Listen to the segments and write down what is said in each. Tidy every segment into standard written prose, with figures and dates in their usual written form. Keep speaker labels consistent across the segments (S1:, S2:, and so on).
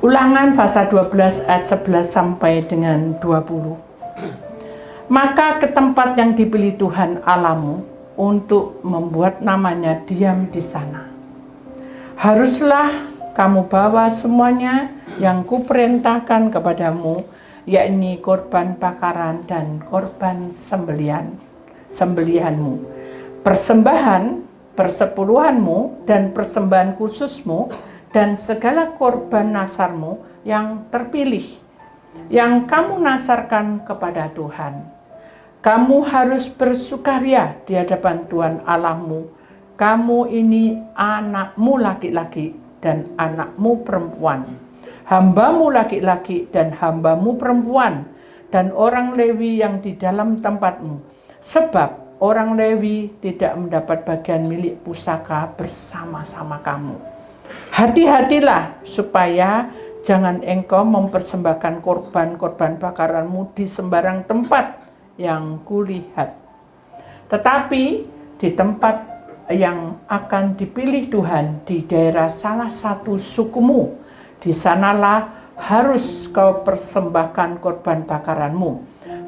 S1: Ulangan pasal 12 ayat 11 sampai dengan 20. Maka ke tempat yang dipilih Tuhan Allahmu untuk membuat namanya diam di sana. Haruslah kamu bawa semuanya yang kuperintahkan kepadamu, yakni korban bakaran dan korban sembelihanmu, persembahan persepuluhanmu dan persembahan khususmu, dan segala korban nasarmu yang terpilih, yang kamu nasarkan kepada Tuhan. Kamu harus bersukaria di hadapan Tuhan Allahmu. Kamu ini anakmu laki-laki dan anakmu perempuan, hambamu laki-laki dan hambamu perempuan, dan orang Lewi yang di dalam tempatmu. Sebab orang Lewi tidak mendapat bagian milik pusaka bersama-sama kamu. Hati-hatilah supaya jangan engkau mempersembahkan korban-korban bakaranmu di sembarang tempat yang kulihat, tetapi di tempat yang akan dipilih Tuhan di daerah salah satu sukumu, di sanalah harus kau persembahkan korban bakaranmu,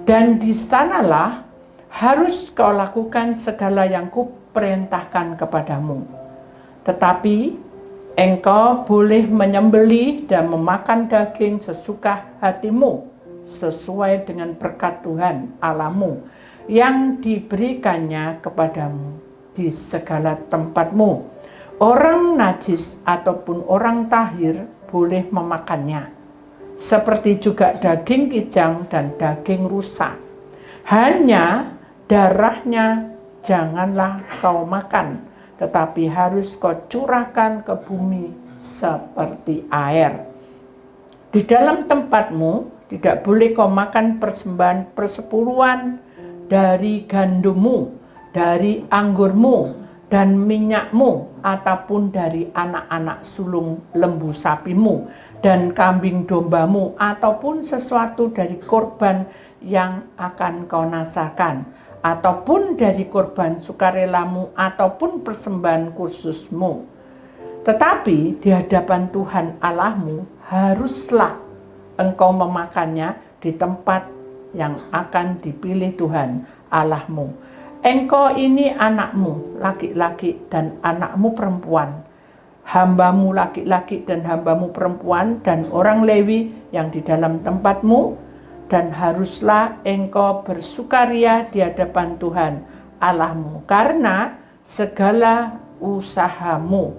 S1: dan di sanalah harus kau lakukan segala yang kuperintahkan kepadamu. Tetapi engkau boleh menyembelih dan memakan daging sesuka hatimu, sesuai dengan berkat Tuhan Allahmu yang diberikannya kepadamu di segala tempatmu. Orang najis ataupun orang tahir boleh memakannya, seperti juga daging kijang dan daging rusa. Hanya darahnya janganlah kau makan, tetapi harus kau curahkan ke bumi seperti air. Di dalam tempatmu tidak boleh kau makan persembahan persepuluhan dari gandummu, dari anggurmu, dan minyakmu, ataupun dari anak-anak sulung lembu sapimu, dan kambing dombamu, ataupun sesuatu dari korban yang akan kau nasarkan, ataupun dari korban sukarelamu, ataupun persembahan khususmu. Tetapi di hadapan Tuhan Allahmu haruslah engkau memakannya di tempat yang akan dipilih Tuhan Allahmu. Engkau ini anakmu laki-laki dan anakmu perempuan, hambamu laki-laki dan hambamu perempuan, dan orang Lewi yang di dalam tempatmu, dan haruslah engkau bersukaria di hadapan Tuhan Allahmu karena segala usahamu.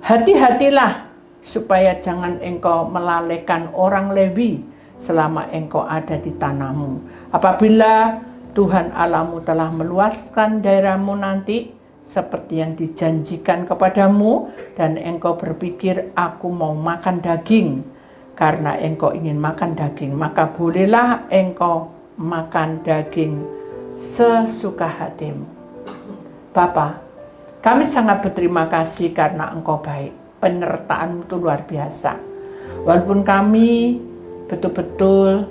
S1: Hati-hatilah supaya jangan engkau melalaikan orang Lewi selama engkau ada di tanahmu. Apabila Tuhan Allahmu telah meluaskan daerahmu nanti seperti yang dijanjikan kepadamu, dan engkau berpikir, aku mau makan daging, karena engkau ingin makan daging, maka bolehlah engkau makan daging sesuka hatimu. Bapa, kami sangat berterima kasih karena engkau baik. Penyertaan itu luar biasa. Walaupun kami betul-betul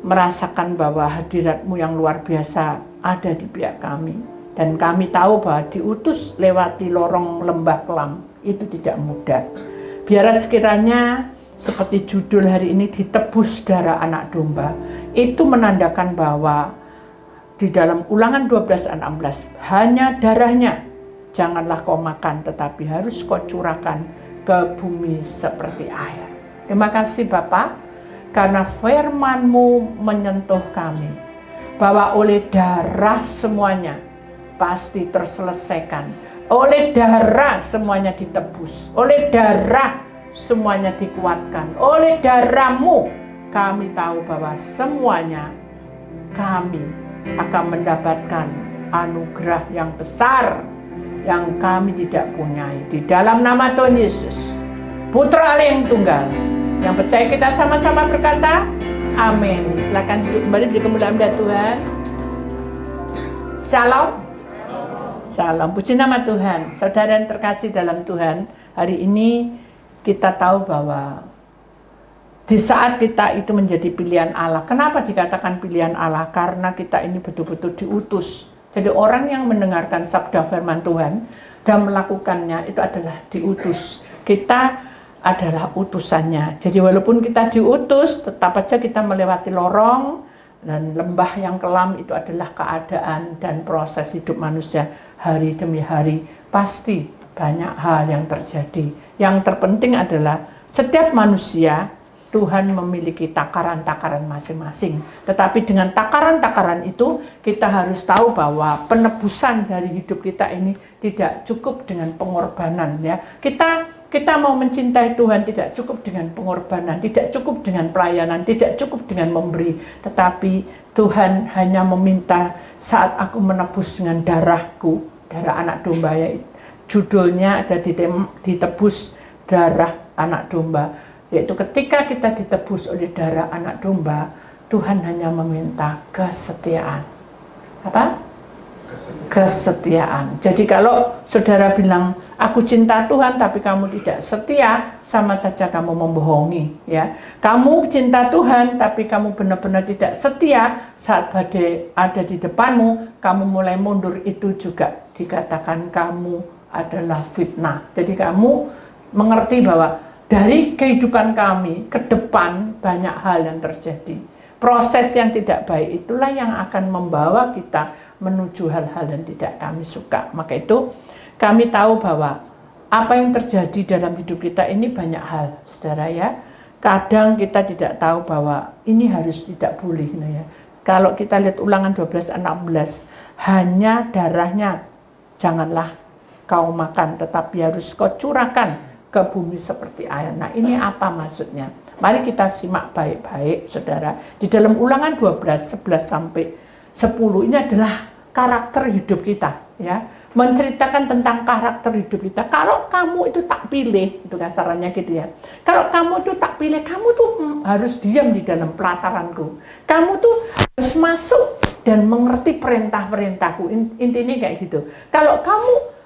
S1: merasakan bahwa hadiratmu yang luar biasa ada di pihak kami, dan kami tahu bahwa diutus lewati lorong lembah kelam itu tidak mudah. Biar sekiranya seperti judul hari ini, ditebus darah anak domba, itu menandakan bahwa di dalam Ulangan 12 ayat 16, hanya darahnya janganlah kau makan, tetapi harus kau curahkan ke bumi seperti air. Terima kasih Bapa, karena firman-Mu menyentuh kami, bahwa oleh darah semuanya pasti terselesaikan, oleh darah semuanya ditebus, oleh darah semuanya dikuatkan, oleh darah-Mu kami tahu bahwa semuanya kami akan mendapatkan anugerah yang besar yang kami tidak punyai. Di dalam nama Tuhan Yesus, Putra Allah yang tunggal, yang percaya, kita sama-sama berkata amin. Silakan duduk kembali di kemuliaan Tuhan. Shalom. Shalom. Puji nama Tuhan. Saudara yang terkasih dalam Tuhan, hari ini kita tahu bahwa di saat kita itu menjadi pilihan Allah. Kenapa dikatakan pilihan Allah? Karena kita ini betul-betul diutus. Jadi orang yang mendengarkan sabda firman Tuhan dan melakukannya itu adalah diutus. Kita adalah utusannya. Jadi walaupun kita diutus, tetap aja kita melewati lorong dan lembah yang kelam. Itu adalah keadaan dan proses hidup manusia hari demi hari. Pasti banyak hal yang terjadi. Yang terpenting adalah setiap manusia, Tuhan memiliki takaran-takaran masing-masing. Tetapi dengan takaran-takaran itu, kita harus tahu bahwa penebusan dari hidup kita ini tidak cukup dengan pengorbanan. Ya, kita mau mencintai Tuhan tidak cukup dengan pengorbanan, tidak cukup dengan pelayanan, tidak cukup dengan memberi. Tetapi Tuhan hanya meminta saat aku menebus dengan darahku, darah anak domba, ya, judulnya ada ditebus darah anak domba. Yaitu ketika kita ditebus oleh darah anak domba, Tuhan hanya meminta kesetiaan. Apa? Kesetiaan. Jadi kalau saudara bilang, aku cinta Tuhan tapi kamu tidak setia, sama saja kamu membohongi. Ya, kamu cinta Tuhan tapi kamu benar-benar tidak setia, saat badai ada di depanmu, kamu mulai mundur, itu juga dikatakan kamu adalah fitnah. Jadi kamu mengerti bahwa dari kehidupan kami ke depan banyak hal yang terjadi. Proses yang tidak baik itulah yang akan membawa kita menuju hal-hal yang tidak kami suka. Maka itu kami tahu bahwa apa yang terjadi dalam hidup kita ini banyak hal, saudara ya. Kadang kita tidak tahu bahwa ini harus tidak boleh. Nah ya. Kalau kita lihat Ulangan 12:16, hanya darahnya janganlah kau makan, tetapi harus kau curahkan ke bumi seperti air. Nah, ini apa maksudnya? Mari kita simak baik-baik, saudara. Di dalam Ulangan 12:11-10 ini adalah karakter hidup kita, ya. Menceritakan tentang karakter hidup kita. Kalau kamu itu tak pilih, itu kasarannya gitu ya. Kalau kamu itu tak pilih, kamu tuh harus diam di dalam pelataranku. Kamu tuh harus masuk dan mengerti perintah-perintahku. Intinya kayak gitu. Kalau kamu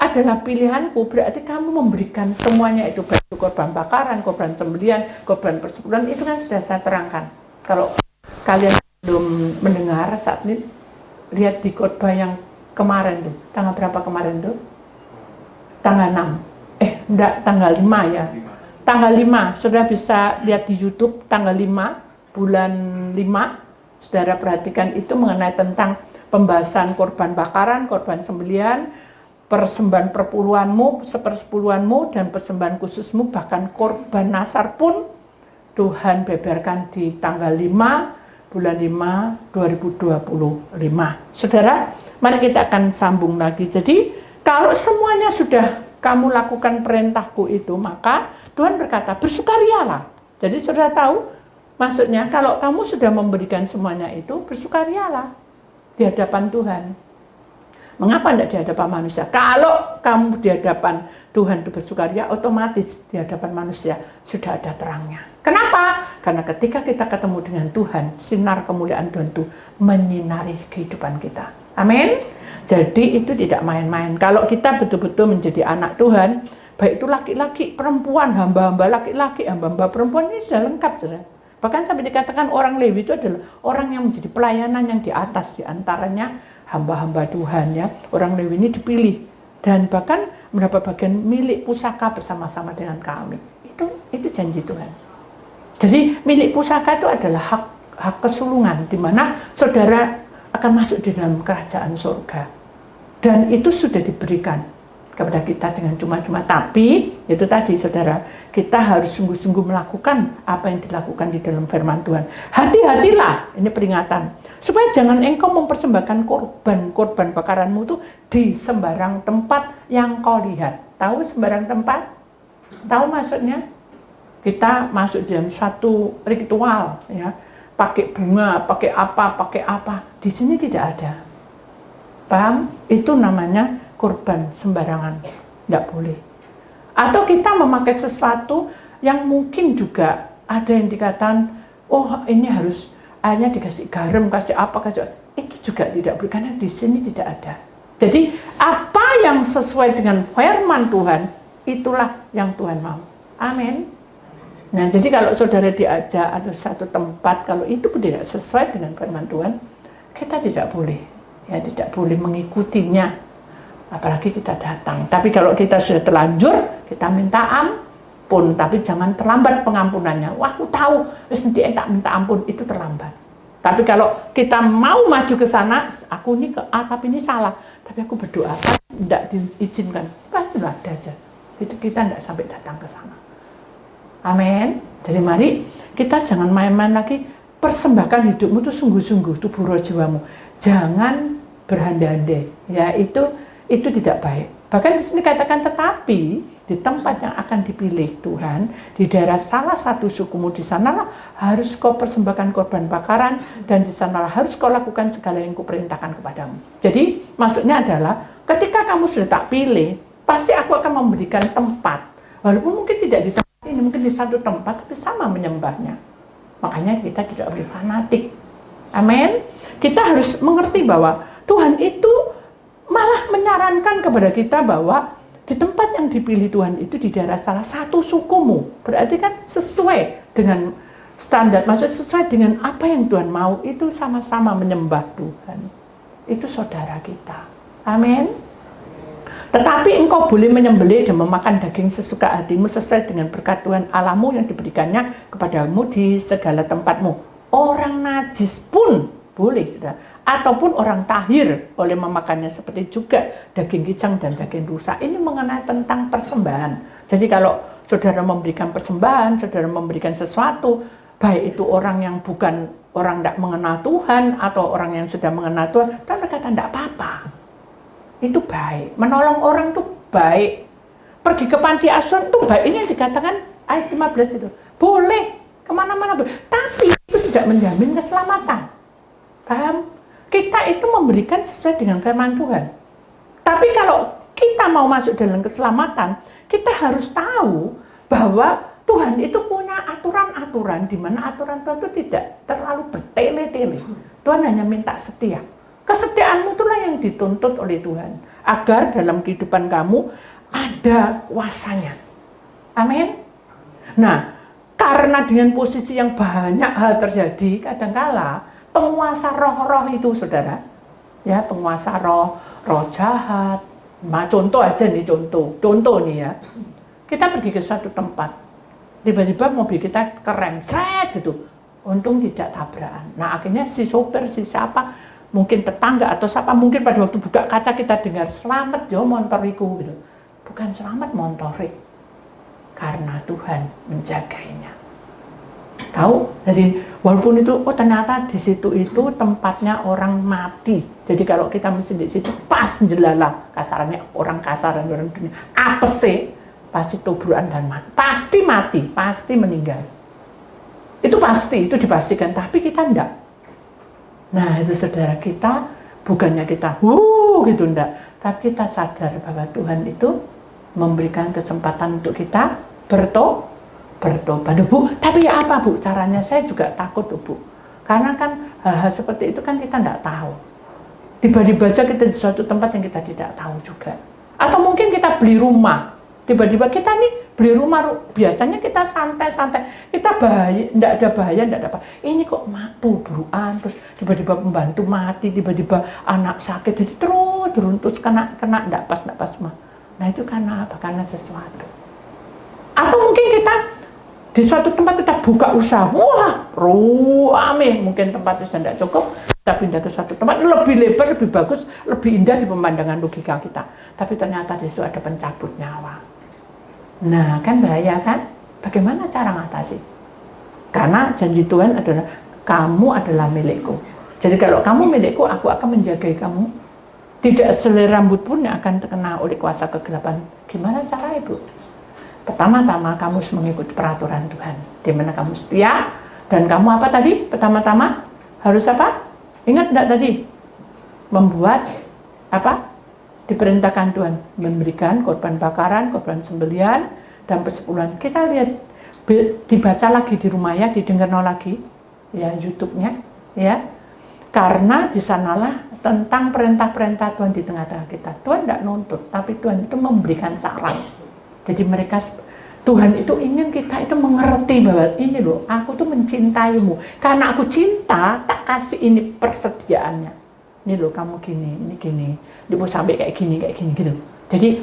S1: adalah pilihanku, berarti kamu memberikan semuanya itu, baik itu korban bakaran, korban sembelihan, korban persepuluhan, itu kan sudah saya terangkan. Kalau kalian belum mendengar saat ini, lihat di khotbah yang kemarin tuh, tanggal berapa kemarin tuh? Tanggal 6, enggak, tanggal 5 ya. Tanggal 5, saudara bisa lihat di YouTube, tanggal 5, bulan 5, saudara perhatikan itu mengenai tentang pembahasan korban bakaran, korban sembelihan, persembahan perpuluhanmu, sepersepuluhanmu, dan persembahan khususmu, bahkan korban nasar pun Tuhan beberkan di tanggal 5 bulan 5 2025. Saudara, mari kita akan sambung lagi. Jadi kalau semuanya sudah kamu lakukan perintahku itu, maka Tuhan berkata bersukarialah. Jadi saudara tahu maksudnya, kalau kamu sudah memberikan semuanya itu, bersukarialah di hadapan Tuhan. Mengapa tidak di hadapan manusia? Kalau kamu di hadapan Tuhan itu bersukaria, otomatis di hadapan manusia sudah ada terangnya. Kenapa? Karena ketika kita ketemu dengan Tuhan, sinar kemuliaan Tuhan itu menyinari kehidupan kita. Amin. Jadi itu tidak main-main. Kalau kita betul-betul menjadi anak Tuhan, baik itu laki-laki, perempuan, hamba-hamba laki-laki, hamba-hamba perempuan, ini sudah lengkap, saudara. Bahkan sampai dikatakan orang Lewi itu adalah orang yang menjadi pelayanan yang di atas, di antaranya hamba-hamba Tuhan, ya. Orang Lewi ini dipilih dan bahkan mendapat bagian milik pusaka bersama-sama dengan kami. Itu janji Tuhan. Jadi milik pusaka itu adalah hak kesulungan, di mana saudara akan masuk di dalam kerajaan surga. Dan itu sudah diberikan kepada kita dengan cuma-cuma. Tapi itu tadi, saudara, kita harus sungguh-sungguh melakukan apa yang dilakukan di dalam firman Tuhan. Hati-hatilah, ini peringatan, supaya jangan engkau mempersembahkan korban bakaranmu itu di sembarang tempat yang kau lihat. Tahu sembarang tempat? Tahu maksudnya? Kita masuk dalam satu ritual, ya, pakai bunga, pakai apa. Di sini tidak ada. Paham? Itu namanya korban sembarangan. Tidak boleh. Atau kita memakai sesuatu yang mungkin juga ada yang dikatakan, oh ini harus airnya dikasih garam, kasih apa, itu juga tidak boleh, karena di sini tidak ada. Jadi apa yang sesuai dengan firman Tuhan, itulah yang Tuhan mau. Amin. Nah, jadi kalau saudara diajak ada satu tempat, kalau itu pun tidak sesuai dengan firman Tuhan, kita tidak boleh, ya, tidak boleh mengikutinya. Apalagi kita datang. Tapi kalau kita sudah terlanjur, kita minta ampun, tapi jangan terlambat pengampunannya. Wah, aku tahu, wis nanti tak minta ampun, itu terlambat. Tapi kalau kita mau maju ke sana, aku ini ke A, tapi ini salah. Tapi aku berdoa, tidak diizinkan, pasti ada aja. Itu kita tidak sampai datang ke sana. Amin. Jadi mari kita jangan main-main lagi, persembahkan hidupmu itu sungguh-sungguh, tubuh roh jiwamu. Jangan berandai-andai, ya itu tidak baik. Bahkan di sini katakan tetapi di tempat yang akan dipilih Tuhan, di daerah salah satu sukumu, di sanalah harus kau persembahkan korban bakaran, dan di sanalah harus kau lakukan segala yang kuperintahkan kepadamu. Jadi maksudnya adalah ketika kamu sudah tak pilih, pasti aku akan memberikan tempat, walaupun mungkin tidak di tempat ini, mungkin di satu tempat, tapi sama menyembahnya. Makanya kita tidak boleh fanatik. Amin. Kita harus mengerti bahwa Tuhan itu malah menyarankan kepada kita bahwa di tempat yang dipilih Tuhan itu di daerah salah satu sukumu. Berarti kan sesuai dengan standar, maksudnya sesuai dengan apa yang Tuhan mau, itu sama-sama menyembah Tuhan. Itu saudara kita. Amin. Tetapi engkau boleh menyembelih dan memakan daging sesuka hatimu sesuai dengan berkat Tuhan Allahmu yang diberikannya kepadamu di segala tempatmu. Orang najis pun boleh, saudara, ataupun orang tahir boleh memakannya, seperti juga daging kicang dan daging rusa. Ini mengenai tentang persembahan. Jadi kalau saudara memberikan persembahan, saudara memberikan sesuatu, baik itu orang yang bukan orang tidak mengenal Tuhan atau orang yang sudah mengenal Tuhan, dan berkata tidak apa-apa. Itu baik. Menolong orang itu baik. Pergi ke panti asuhan itu baik. Ini yang dikatakan ayat 15 itu. Boleh kemana-mana boleh. Tapi itu tidak menjamin keselamatan. Paham? Kita itu memberikan sesuai dengan firman Tuhan. Tapi kalau kita mau masuk dalam keselamatan, kita harus tahu bahwa Tuhan itu punya aturan-aturan, di mana aturan Tuhan itu tidak terlalu bertele-tele. Tuhan hanya minta setia. Kesetiaanmu itulah yang dituntut oleh Tuhan, agar dalam kehidupan kamu ada kuasanya. Amin. Nah, karena dengan posisi yang banyak hal terjadi, kadangkala penguasa roh-roh itu, saudara, ya, penguasa roh jahat. Contoh aja nih, contoh nih ya. Kita pergi ke suatu tempat, tiba-tiba mobil kita keren, seret gitu. Untung tidak tabrakan. Nah, akhirnya si sopir, si siapa, mungkin tetangga atau siapa, mungkin pada waktu buka kaca kita dengar, selamat yo montoriku gitu. Bukan selamat montorik, karena Tuhan menjaganya. Tahu? Jadi walaupun itu, oh ternyata di situ itu tempatnya orang mati. Jadi kalau kita mesti di situ pas jelala, kasarannya orang kasaran, orang dunia, apes sih, pasti tubruan dan mati. Pasti mati, pasti meninggal. Itu pasti, itu dipastikan. Tapi kita enggak. Nah itu saudara, kita bukannya kita gitu enggak, tapi kita sadar bahwa Tuhan itu memberikan kesempatan untuk kita bertobat, Bu. Tapi ya apa, Bu? Caranya saya juga takut, Bu. Karena kan hal-hal seperti itu kan kita enggak tahu. Tiba-tiba aja kita di suatu tempat yang kita tidak tahu juga. Atau mungkin kita beli rumah, tiba-tiba kita nih beli rumah, biasanya kita santai-santai, kita bahaya, enggak ada bahaya, enggak ada apa. Ini kok tubruan, terus tiba-tiba pembantu mati, tiba-tiba anak sakit, jadi terus kena enggak pas mah. Nah itu karena apa? Karena sesuatu. Atau mungkin kita di suatu tempat kita buka usaha, wah, rame, mungkin tempatnya sudah tidak cukup, kita pindah ke suatu tempat lebih lebar, lebih bagus, lebih indah di pemandangan logika kita. Tapi ternyata di situ ada pencabut nyawa. Nah, kan bahaya kan? Bagaimana cara ngatasi? Karena janji Tuhan adalah kamu adalah milikku. Jadi kalau kamu milikku, aku akan menjaga kamu. Tidak selai rambut pun yang akan terkena oleh kuasa kegelapan. Gimana cara, Ibu? Pertama-tama kamu harus mengikuti peraturan Tuhan, di mana kamu setia, dan kamu apa tadi? Pertama-tama harus apa? Ingat enggak tadi? Membuat apa? Diperintahkan Tuhan memberikan korban bakaran, korban sembelihan, dan persepuluhan. Kita lihat, dibaca lagi di rumah ya, didengar lagi ya YouTube-nya ya. Karena di sanalah tentang perintah-perintah Tuhan di tengah-tengah kita. Tuhan tidak nuntut, tapi Tuhan itu memberikan saran. Jadi Tuhan itu ingin kita itu mengerti bahwa ini loh, aku tuh mencintaimu. Karena aku cinta, tak kasih ini persediaannya. Ini loh kamu gini, ini gini, dia mau sampai kayak gini gitu. Jadi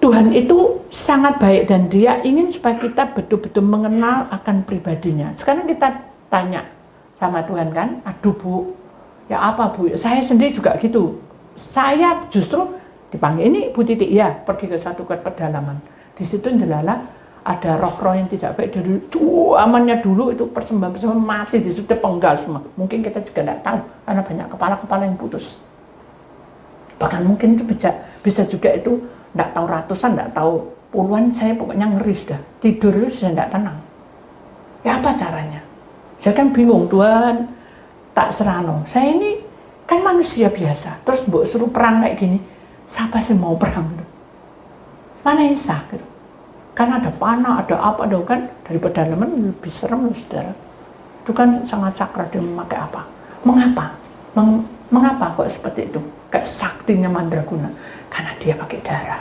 S1: Tuhan itu sangat baik dan Dia ingin supaya kita betul-betul mengenal akan pribadinya. Sekarang kita tanya sama Tuhan kan, aduh Bu, ya apa Bu? Saya sendiri juga gitu. Saya justru dipanggil, ini Bu Titi, ya pergi ke satu pedalaman. Di situ delala ada roh-roh yang tidak baik dari amannya dulu, itu persembahan mati di situ penggal semua. Mungkin kita juga tidak tahu karena banyak kepala-kepala yang putus. Bahkan mungkin itu bisa juga itu tidak tahu ratusan, tidak tahu puluhan, saya pokoknya ngeri sudah. Tidur itu sudah tidak tenang. Ya apa caranya? Saya kan bingung, Tuhan tak serano. Saya ini kan manusia biasa, terus mbok suruh perang kayak gini, siapa sih mau perang? Mana yang sah gitu? Kan ada panah, ada apa, ada kan dari pedalaman lebih serem loh saudara. Itu kan sangat sakral, dia memakai apa? Mengapa? Mengapa kok seperti itu? Kayak saktinya mandraguna, karena dia pakai darah.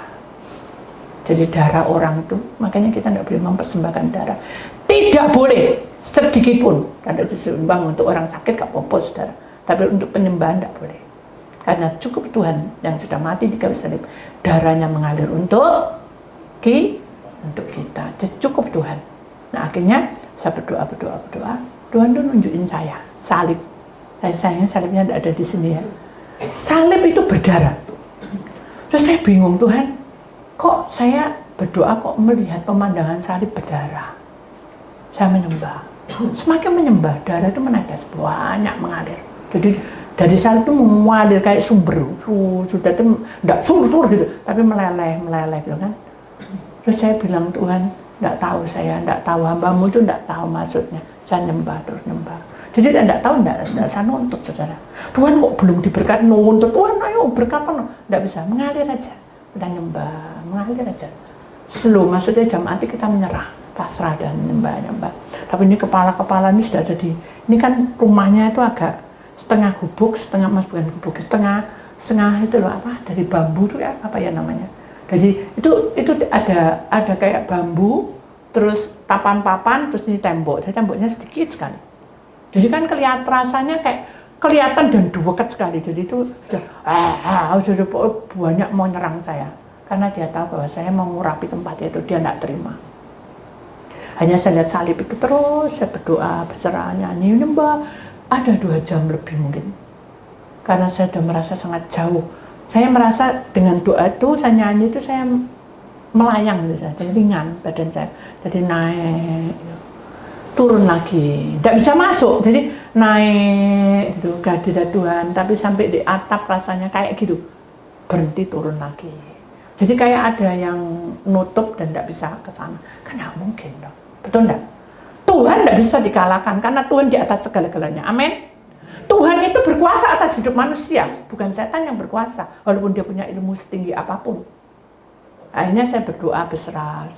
S1: Jadi darah orang itu, makanya kita tidak boleh mempersembahkan darah. Tidak boleh sedikit pun. Karena itu seimbang untuk orang sakit gak apa-apa saudara. Tapi untuk penyembahan tidak boleh. Karena cukup Tuhan yang sudah mati di kayu salib, darahnya mengalir untuk kita. Jadi cukup Tuhan. Nah akhirnya saya berdoa. Tuhan tuh nunjukin saya salib. Sayangnya salibnya tidak ada di sini ya. Salib itu berdarah. Terus saya bingung, Tuhan, kok saya berdoa kok melihat pemandangan salib berdarah. Saya menyembah. Semakin menyembah, darah itu menetes banyak mengalir. Jadi dari salib itu mengalir kayak sumber. Sudah itu tidak sur gitu, tapi meleleh gitu kan. Terus saya bilang, Tuhan, tidak tahu saya, tidak tahu hambamu itu tidak tahu maksudnya. Saya nyembah terus nyembah. Jadi tidak tahu, tidak saya nuntut saudara. Tuhan kok belum diberkati, nuntut Tuhan ayo berkata, tidak bisa, mengalir aja. Kita nyembah, mengalir aja. Slow, maksudnya dalam arti kita menyerah, pasrah dan nyembah. Tapi ini kepala-kepala ini sudah jadi, ini kan rumahnya itu agak setengah gubuk, setengah itu loh apa, dari bambu itu ya, apa ya namanya. Jadi itu ada kayak bambu, terus papan-papan, terus ini tembok. Jadi temboknya sedikit sekali. Jadi kan rasanya kayak kelihatan dan dekat sekali. Jadi itu sudah banyak mau nyerang saya. Karena dia tahu bahwa saya mau ngurapi tempatnya itu, dia tidak terima. Hanya saya lihat salib itu terus, saya berdoa, berserah, nyanyi, nyembah. Ada 2 jam lebih mungkin. Karena saya sudah merasa sangat jauh. Saya merasa dengan doa itu, saya nyanyi itu, saya melayang gitu, jadi ringan badan saya. Jadi naik, turun lagi, tidak bisa masuk, jadi naik gitu, kehadirat Tuhan, tapi sampai di atap rasanya kayak gitu, berhenti turun lagi. Jadi kayak ada yang nutup dan tidak bisa ke sana, kan tidak mungkin dong, betul tidak? Tuhan tidak bisa dikalahkan karena Tuhan di atas segala-galanya, amin. Tuhan itu berkuasa atas hidup manusia, bukan setan yang berkuasa, walaupun dia punya ilmu setinggi apapun. Akhirnya saya berdoa, berserah,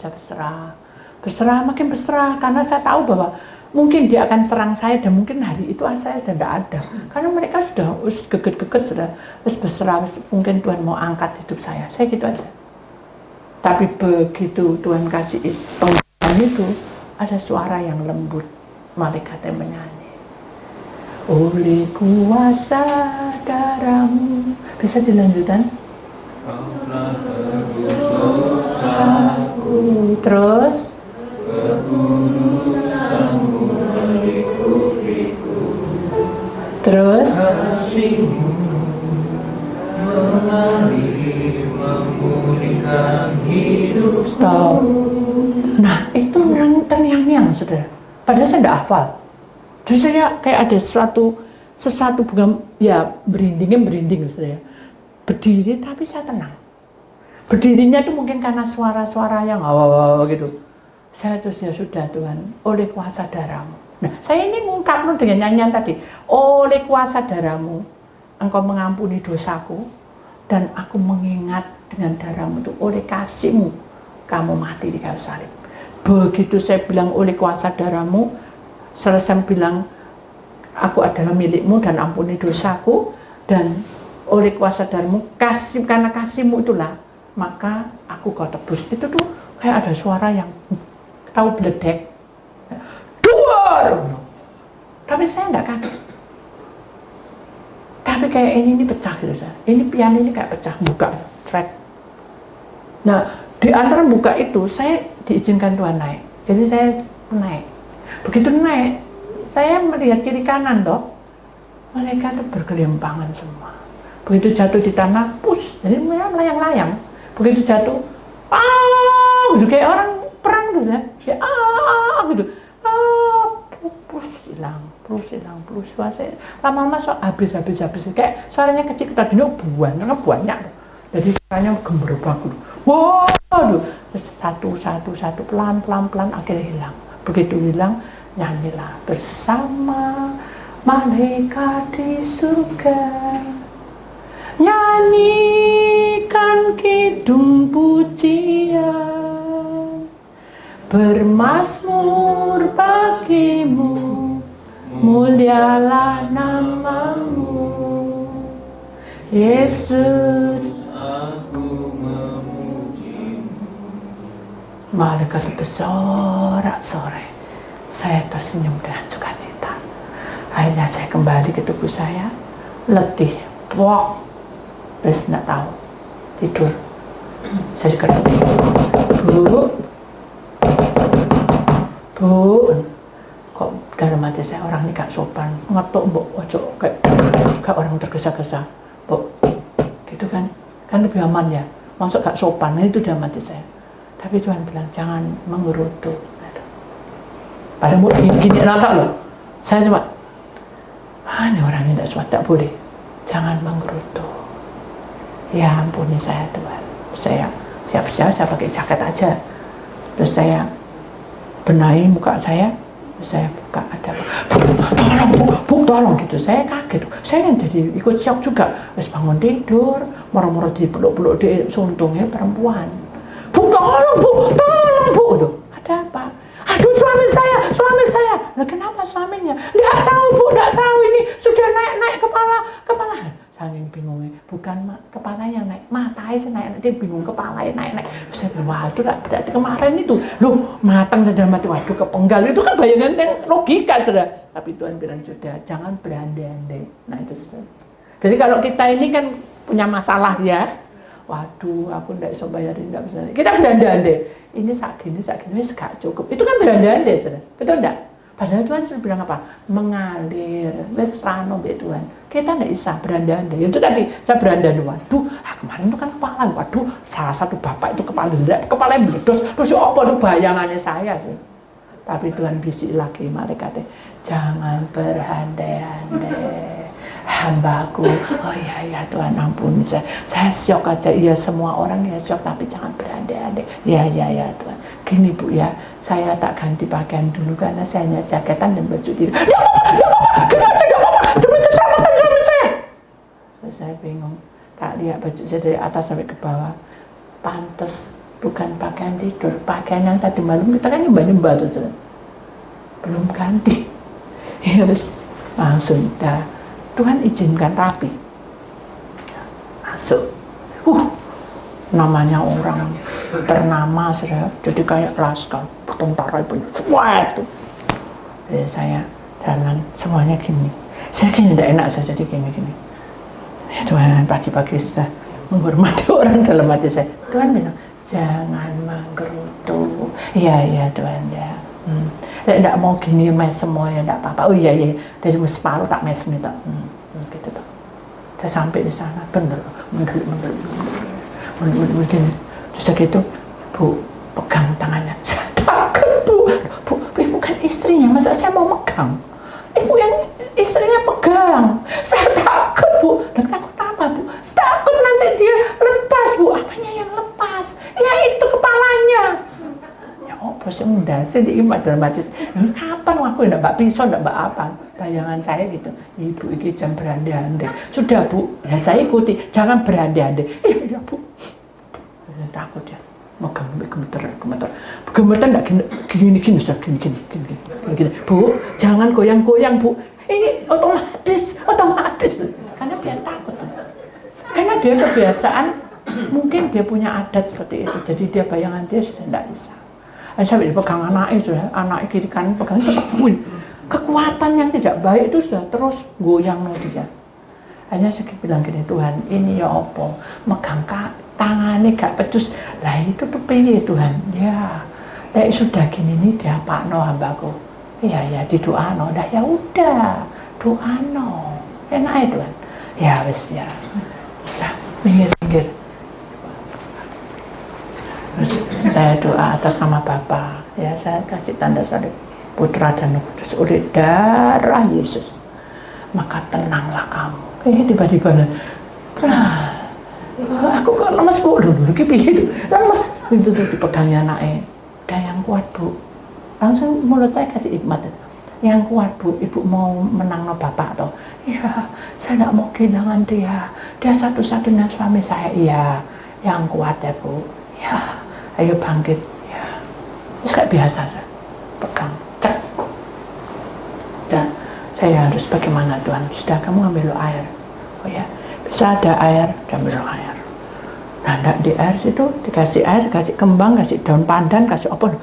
S1: makin berserah, karena saya tahu bahwa mungkin dia akan serang saya dan mungkin hari itu saya sudah tidak ada. Karena mereka sudah geget-geget, sudah berserah, mungkin Tuhan mau angkat hidup saya gitu aja. Tapi begitu Tuhan kasih pengalaman itu, ada suara yang lembut, malaikat yang menyanyi. Oleh kuasa darahmu, bisa dilanjutkan? Terus terus stop. Nah itu terngiang-ngiang saudara, padahal saya tidak hafal. Terus saya kayak ada sesuatu bukan ya berinding saudara, berdiri tapi saya tenang. Berdirinya itu mungkin karena suara-suara yang gitu. Saya terus ya sudah Tuhan, oleh kuasa darahmu. Nah, saya ini ngungkap dengan nyanyian tadi. Oleh kuasa darahmu, Engkau mengampuni dosaku, dan aku mengingat dengan darahmu itu, oleh kasihmu, kamu mati di kayu salib. Begitu saya bilang oleh kuasa darahmu, selesai bilang, aku adalah milikmu dan ampuni dosaku, dan oleh kuasa darahmu, karena kasihmu itulah, maka aku kau tebus. Itu tuh kayak ada suara yang tahu beledek, duar. Tapi saya enggak kaget. Tapi kayak ini pecah gitu saya. Ini piano ini kayak pecah, buka track. Nah Di antara buka itu, saya diizinkan Tuhan naik. Jadi saya naik. Begitu naik, saya melihat kiri kanan toh, mereka tuh bergelimpangan semua. Begitu jatuh di tanah, push, jadi melayang-layang. Begitu jatuh, gitu kayak orang perang tuh ya, gitu, plus hilang. Lama-lama habis, kayak suaranya kecil, tadinya banyak. Jadi suaranya gemerbak gitu. Waduh, satu, pelan, akhirnya hilang. Begitu hilang, nyanyilah bersama malaikat di surga. Nyanyikan kidung pujian, bermazmur bagimu, mulialah namamu, Yesus. Malaikat bersorak-sorai. Saya tersenyum dengan sukacita. Akhirnya saya kembali ke tubuh saya, letih, terus nggak tahu, tidur. Saya juga Bu, kok dalam hati saya orang ini gak sopan, ngetuk mbok ojo kayak orang tergesa-gesa, Bu, gitu kan lebih aman ya, masuk gak sopan, itu dalam hati saya. Tapi Tuhan bilang jangan menggerutu. Padahal mau gini nata loh, saya cuma, ini orang ini tidak boleh, jangan menggerutu. Ya ampuni saya Tuhan, saya siap-siap saya pakai jaket aja, terus saya benahi muka saya buka, ada bu, tolong gitu. Saya kaget, saya yang jadi ikut shock juga. Terus bangun tidur, moro-moro dipeluk-peluk di suntungnya perempuan. Bu, tolong bu, Aduh, ada apa? Aduh, suami saya. Nah, kenapa suaminya? Nggak tahu, ini sudah naik kepala. Saking bingungnya, bukan kepalanya naik, matanya sih naik, dia bingung kepalanya naik. Saya bilang, waduh, berarti kemarin itu, loh, matang sudah mati, waduh, kepenggal, itu kan bayangan yang logika sudah. Tapi Tuhan bilang, sudah, jangan berandai-andai. Nah itu sudah. Jadi kalau kita ini kan punya masalah ya, waduh, aku nggak bisa bayarin, nggak bisa. Kita berandai-andai, ini segini, wis gak cukup. Itu kan berandai-andai sudah, betul enggak? Padahal Tuhan sudah bilang apa? Mengalir, wis rano be Tuhan. Kita nggak bisa berandai-andai. Itu tadi saya berandai-andai. Waduh, kemarin itu kan kepala. Waduh, salah satu bapak itu kepala meledos. Terus apa itu bayangannya saya sih. Tapi Tuhan bisik lagi malaikatnya, jangan berandai-andai. Hambaku, oh iya Tuhan ampun, saya syok aja. Iya, semua orang ya syok, tapi jangan berandai-andai. Ya Tuhan. Gini Bu ya, saya tak ganti pakaian dulu karena saya hanya jaketan dan baju tidur. Tidak apa-apa, demi keselamatan suami saya. Terus saya bingung, tak lihat baju saya dari atas sampai ke bawah. Pantes bukan pakaian tidur, pakaian yang tadi malam kita kan nyembah tuh, belum ganti. Ya wis, langsung dah. Tuhan izinkan rapi. Masuk. Namanya orang ternama sudah, jadi kayak laskar, tentara itu, itu. Jadi saya jalan semuanya gini. Saya gini tidak enak, saya jadi gini. Ya Tuhan, pagi-pagi sudah menghormati orang dalam hati saya. Tuhan bilang, jangan menggerutu. Iya Tuhan ya. Tidak mau gini mes semua ya, tidak apa-apa. Oh iya, dari separuh tak mes nih tak. Gitu tak. Saya sampai di sana, bener, begini. Terus gitu, Bu, pegang tangannya. Saya takut Bu, bukan istrinya, masa saya mau megang? Ibu yang istrinya pegang. Saya takut Bu. Dan takut apa Bu? Takut nanti dia lepas Bu. Apanya yang lepas? Ya itu kepalanya. Ya apa sih mendasar di imat dalam hati. Kapan aku ndak mbak pisau, ndak mbak apa? Bayangan saya gitu. Ibu iki jam berandai-andai. Sudah Bu, ya saya ikuti. Jangan berandai-andai. Iya Bu. Takut ya, megang gemeter enggak gini, Bu, jangan goyang-goyang Bu, ini otomatis, karena dia takut, karena dia kebiasaan, mungkin dia punya adat seperti itu, jadi dia bayangan dia sudah tidak bisa. Sampai dipegang anaknya kiri kanan pegang, tetap kekuatan yang tidak baik itu sudah terus goyang dia. Hanya saya bilang gini, Tuhan, ini ya apa, megang tangannya gak pecus. Lah itu tuh piye Tuhan? Ya, sudah gini nih dia pakno hambaku. Iya ya didoano. Dah ya udah, doano. Enak ya Tuhan. Ya wis ya. Ya, minggir-minggir. Saya doa atas nama Bapa. Ya, saya kasih tanda salib Putra dan Roh Kudus oleh darah Yesus. Maka tenanglah kamu. Tiba-tiba aku kok lemes Bu, dulu piye lemes itu tuh dipegangnya anaknya. Udah yang kuat Bu, langsung mulut saya kasih hikmat. Yang kuat Bu, Ibu mau menang no Bapak atau? Iya, saya tidak mau kehilangan dia satu-satunya suami saya. Iya, yang kuat ya Bu. Ya, ayo bangkit. Ya, terus kayak biasa saya pegang, cek. Dan saya harus bagaimana Tuhan? Sudah kamu ambil air. Oh ya, bisa ada air, ambil air. Nah, di air situ dikasih air, kasih kembang, kasih daun pandan, kasih apa?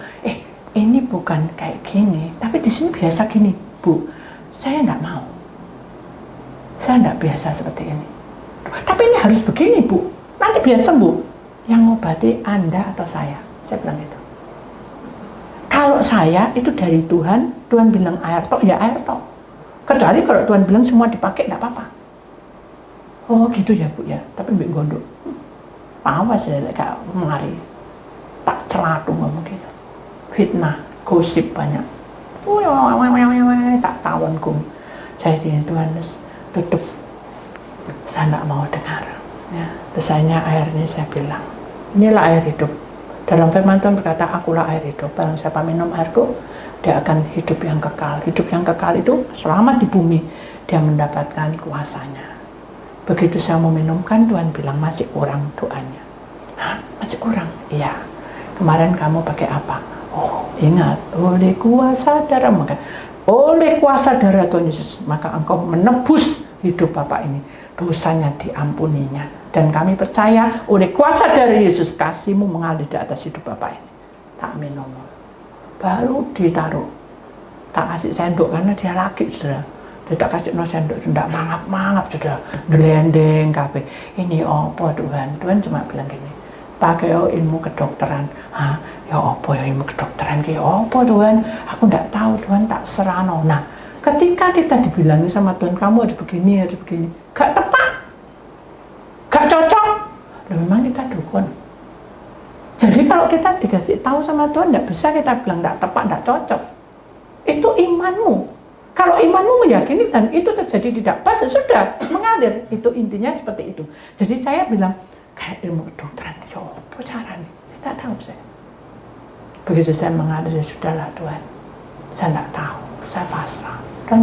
S1: Ini bukan kayak gini, tapi di sini biasa gini, Bu. Saya enggak mau. Saya enggak biasa seperti ini. Tapi ini harus begini, Bu. Nanti biar sembuh. Yang ngobati Anda atau saya? Saya bilang itu. Kalau saya itu dari Tuhan, Tuhan bilang air tok, ya air tok. Kecuali kalau Tuhan bilang semua dipakai, enggak apa-apa. Oh gitu ya Bu ya, tapi mbak gondok. Awas ya, gak mengari. Tak celatu ngomong gitu. Fitnah, gosip banyak. Tak tawanku. Saya dengan Tuhan tutup. Saya tidak mau dengar. Ya, desanya air ini saya bilang, inilah air hidup. Dalam firman Tuhan berkata, akulah air hidup. Barang siapa minum airku, dia akan hidup yang kekal. Hidup yang kekal itu selama di bumi, dia mendapatkan kuasanya. Begitu saya mau minum, kan Tuhan bilang masih kurang doanya. Hah? Masih kurang? Iya. Kemarin kamu pakai apa? Oh, ingat, oleh kuasa darah, maka oleh kuasa darah Tuhan Yesus, maka engkau menebus hidup Bapak ini. Dosanya diampuninya. Dan kami percaya oleh kuasa darah Yesus, kasih-Mu mengalir di atas hidup Bapak ini. Tak minum. Baru ditaruh. Tak kasih sendok karena dia laki, saudara. Dia tak kasih no sendok, tidak mangap-mangap, sudah delendeng kabeh. Ini apa Tuhan? Tuhan cuma bilang gini, pakai ilmu kedokteran. Hah? Ya apa ya ilmu kedokteran? Ya apa Tuhan? Aku tidak tahu Tuhan, tak serano. Nah, ketika kita dibilangi sama Tuhan, kamu harus begini, gak tepat, gak cocok. Nah, memang kita dukun. Jadi kalau kita dikasih tahu sama Tuhan, tidak bisa kita bilang tidak tepat, tidak cocok. Itu imanmu. Kalau imanmu meyakini dan itu terjadi tidak pas, ya sudah mengalir. Itu intinya seperti itu. Jadi saya bilang, kayak ilmu kedokteran, ya apa caranya? Tidak tahu saya. Begitu saya mengalir, ya sudahlah Tuhan. Saya tidak tahu, saya pasrah. Dan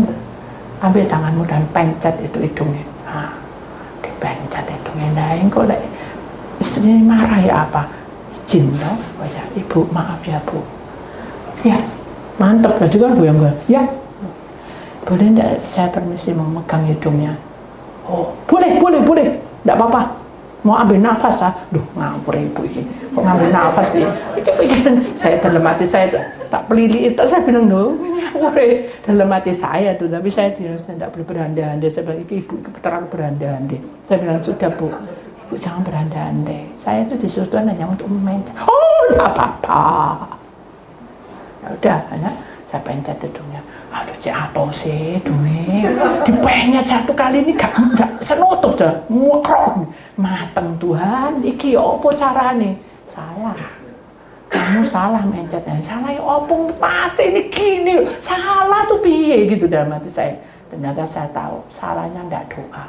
S1: ambil tanganmu dan pencet itu hidungnya. Nah, dipencet hidungnya. Nah, kok istri marah ya apa? Izin loh, oh ya Ibu, maaf ya Bu. Ya, mantap lah juga Bu yang gue. Ya. Boleh enggak saya permisi memegang hidungnya? Oh, boleh. Enggak apa-apa. Mau ambil nafas ah? Duh, ngawur Ibu ini. Kok ngambil nafas nih? Pikiran saya dalam hati saya tak pelili itu saya bilang dong, ngawur dalam hati saya tuh. Tapi saya tidak boleh berandai-andai. Saya bilang Ibu itu terlalu berandai-andai. Saya bilang sudah Bu, Ibu jangan berandai-andai. Saya itu disuruh Tuhan hanya untuk main. Oh, enggak apa-apa. Ya udah, hanya saya pencet hidungnya. Aduh, jatuh sih, dipenyet satu kali ini gak senutup saja, ngukrok, mateng Tuhan, iki apa carane? Salah, kamu salah mencetnya, salah ya opung pasti ini gini, salah tuh piye gitu dalam hati saya. Ternyata saya tahu salahnya ndak doa.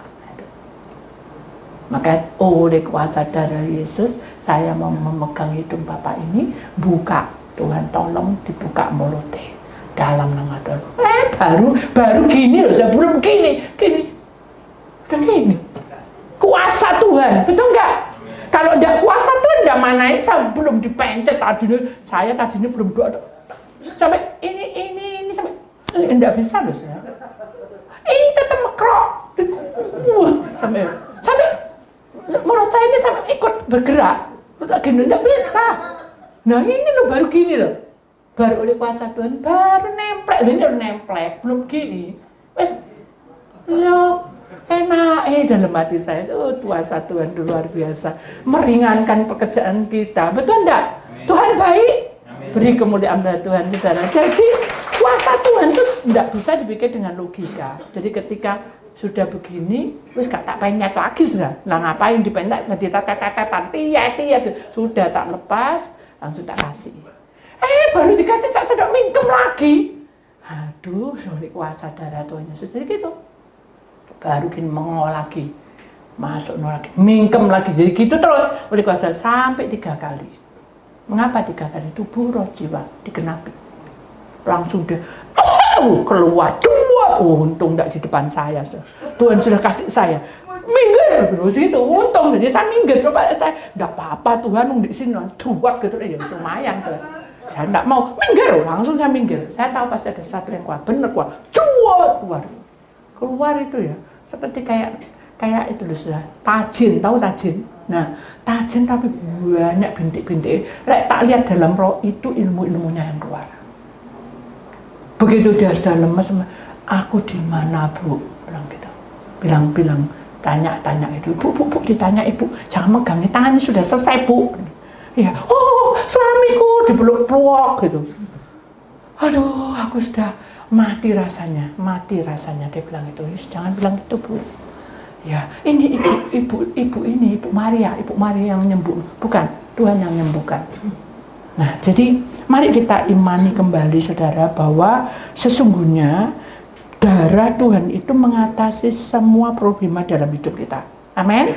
S1: Maka oleh kuasa darah Yesus, saya mau memegang hidung Bapak ini, buka, Tuhan tolong dibuka mulutnya. Dalam nama Tuhan. Baru gini loh, saya belum gini. Kuasa Tuhan, betul enggak? Kalau enggak kuasa Tuhan, enggak mana saya belum dipencet tadinya. Saya tadinya belum doa. Sampai ini sampai enggak bisa loh saya. Ini tetap mekrok. Sampai menurut saya ini sampai ikut bergerak. Gini enggak bisa. Nah ini loh baru gini loh. Baru oleh kuasa Tuhan, baru nemplek, ini udah nemplek, belum gini. Wes, lo Enak dalam hati saya, kuasa Tuhan itu luar biasa, meringankan pekerjaan kita, betul enggak? Tuhan baik, beri kemuliaan pada Tuhan, saudara. Jadi kuasa Tuhan itu enggak bisa dipikir dengan logika. Jadi ketika sudah begini, terus gak tak penyet lagi sudah. Nah ngapain dipenyet? Nanti tetetetetan, sudah tak lepas, langsung tak kasih. Baru dikasih saya sedang mingkem lagi. Aduh, sorry kuasa darah Tuhan Yesus. Jadi gitu. Baru gini mengol lagi, masuk lagi, mingkem lagi, jadi gitu terus oleh kuasa sampai 3 kali. Mengapa 3 kali? Tubuh roh jiwa dikenapi, langsung dia keluar 2. Untung tidak di depan saya, Tuhan sudah kasih saya minggir terus itu, untung jadi saya minggir, coba saya tidak apa-apa Tuhan di sini tuat gitu ya lumayan saya tidak mau minggir, langsung saya minggir. Saya tahu pasti ada satu yang kuat, bener kuat, keluar itu ya. Seperti kayak itu loh sudah tajin, tahu tajin? Nah, tajin tapi banyak bintik-bintik. Tak lihat dalam roh itu ilmu-ilmunya yang keluar. Begitu dia sudah lemes, aku di mana Bu? Bilang gitu. Bilang tanya itu. Bu, ditanya Ibu, jangan megang tangannya sudah selesai Bu. Ya, suamiku dipeluk-peluk gitu. Aduh, aku sudah mati rasanya dia bilang itu. Jangan bilang itu Bu. Ya, ini ibu Maria yang menyembuh, bukan Tuhan yang menyembuhkan. Nah, jadi mari kita imani kembali saudara bahwa sesungguhnya darah Tuhan itu mengatasi semua problema dalam hidup kita. Amin.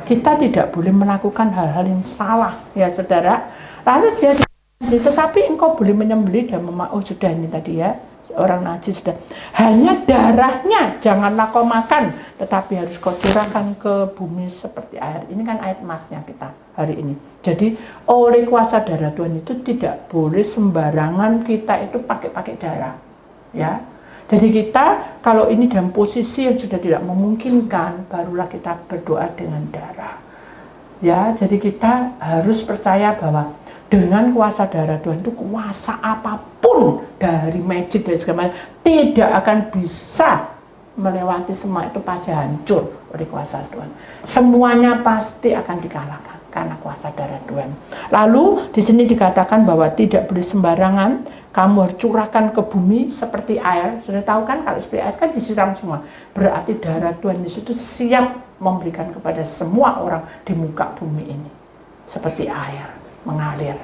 S1: Kita tidak boleh melakukan hal-hal yang salah ya saudara. Lalu dia tetapi engkau boleh menyembelih dan sudah ini tadi ya. Orang najis sudah, hanya darahnya janganlah kau makan, tetapi harus kau curahkan ke bumi seperti air. Ini kan ayat emasnya kita hari ini. Jadi oleh kuasa darah Tuhan itu tidak boleh sembarangan kita itu pakai darah, ya. Jadi kita kalau ini dalam posisi yang sudah tidak memungkinkan, barulah kita berdoa dengan darah, ya. Jadi kita harus percaya bahwa dengan kuasa darah Tuhan itu kuasa apapun dari magic dan segala macam tidak akan bisa melewati semua, itu pasti hancur oleh kuasa Tuhan. Semuanya pasti akan dikalahkan karena kuasa darah Tuhan. Lalu di sini dikatakan bahwa tidak boleh sembarangan, kamu harus curahkan ke bumi seperti air. Sudah tahu kan kalau seperti air kan disiram semua. Berarti darah Tuhan Yesus itu siap memberikan kepada semua orang di muka bumi ini seperti air mengalir.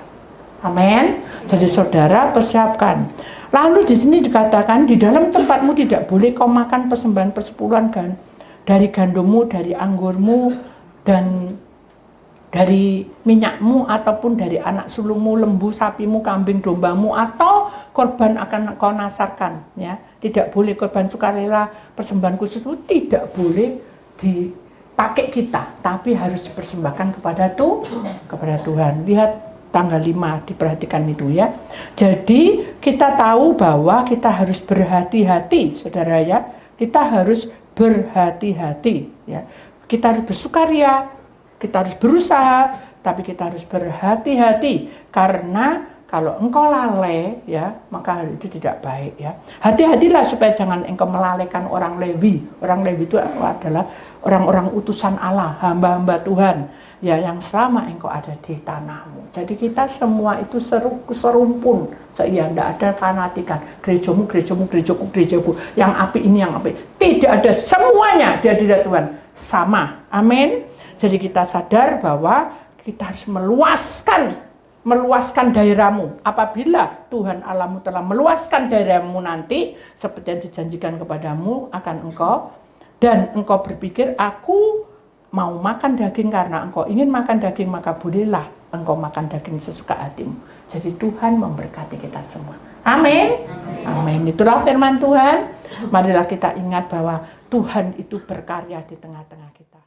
S1: Amin. Jadi saudara persiapkan. Lalu di sini dikatakan di dalam tempatmu tidak boleh kau makan persembahan persepuluhan dari gandummu, dari anggurmu, dan dari minyakmu, ataupun dari anak sulungmu, lembu, sapimu, kambing, dombamu, atau korban akan kau nasarkan. Ya, tidak boleh korban sukarela, persembahan khusus itu tidak boleh dipakai kita, tapi harus dipersembahkan kepada Tuhan. Lihat tanggal 5, diperhatikan itu ya. Jadi kita tahu bahwa kita harus berhati-hati, saudara ya. Kita harus berhati-hati ya. Kita harus bersukaria, kita harus berusaha, tapi kita harus berhati-hati karena kalau engkau lalai ya, maka hal itu tidak baik ya. Hati-hatilah supaya jangan engkau melalaikan orang Lewi. Orang Lewi itu adalah orang-orang utusan Allah, hamba-hamba Tuhan ya, yang selama engkau ada di tanahmu. Jadi kita semua itu serumpun, ya, tidak ada fanatikan. Gerejaku, yang api ini, yang api. Tidak ada, semuanya di hadirat Tuhan sama. Amin. Jadi kita sadar bahwa kita harus meluaskan daerahmu. Apabila Tuhan Allahmu telah meluaskan daerahmu nanti, seperti yang dijanjikan kepadamu akan engkau, dan engkau berpikir aku mau makan daging karena engkau ingin makan daging, maka bolehlah engkau makan daging sesuka hatimu. Jadi Tuhan memberkati kita semua. Amin. Amin. Itulah firman Tuhan. Marilah kita ingat bahwa Tuhan itu berkarya di tengah-tengah kita.